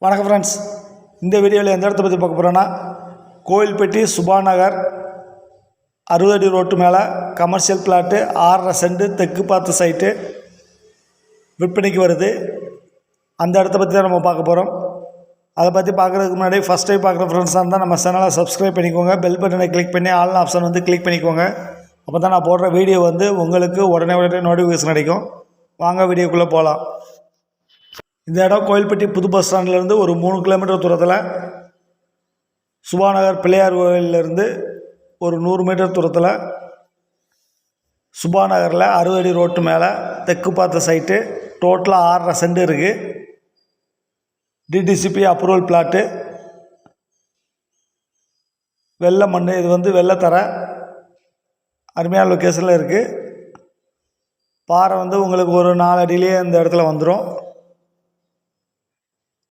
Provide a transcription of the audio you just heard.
வணக்கம் ஃப்ரெண்ட்ஸ், இந்த வீடியோவில் எந்த இடத்த பற்றி பார்க்க போகிறோன்னா, கோவில்பட்டி சுபா நகர் 60 அடி ரோட்டு மேலே கமர்ஷியல் பிளாட்டு 6.5 சென்ட் தெற்கு பார்த்த சைட்டு விற்பனைக்கு வருது. அந்த இடத்த பற்றி தான் நம்ம பார்க்க போகிறோம். அதை பற்றி பார்க்குறதுக்கு முன்னாடி ஃபஸ்ட் டைம் பார்க்குற ஃப்ரெண்ட்ஸாக இருந்தால் நம்ம சேனலை சப்ஸ்கிரைப் பண்ணிக்கோங்க. பெல் பட்டனை கிளிக் பண்ணி ஆல் ஆப்ஷன் கிளிக் பண்ணிக்கோங்க. அப்போ தான் நான் போடுற வீடியோ உங்களுக்கு உடனே நோட்டிஃபிகேஷன் கிடைக்கும். வாங்க வீடியோக்குள்ளே போகலாம். இந்த இடம் கோவில்பட்டி புது பஸ் ஸ்டாண்ட்லேருந்து ஒரு 3 கிலோமீட்டர் தூரத்தில், சுபாநகர் பிள்ளையார் கோவிலிருந்து ஒரு 100 மீட்டர் தூரத்தில், சுபாநகரில் 60 அடி ரோட்டு மேலே தெற்கு பார்த்த சைட்டு. டோட்டலாக 6.5 சென்ட் இருக்குது. DTCP approval plot. வெள்ளை மண், இது வெள்ளைத்தரை. அருமையான லொக்கேஷனில் இருக்குது. பாறை உங்களுக்கு ஒரு 4 அடியிலேயே இந்த இடத்துல வந்துடும்.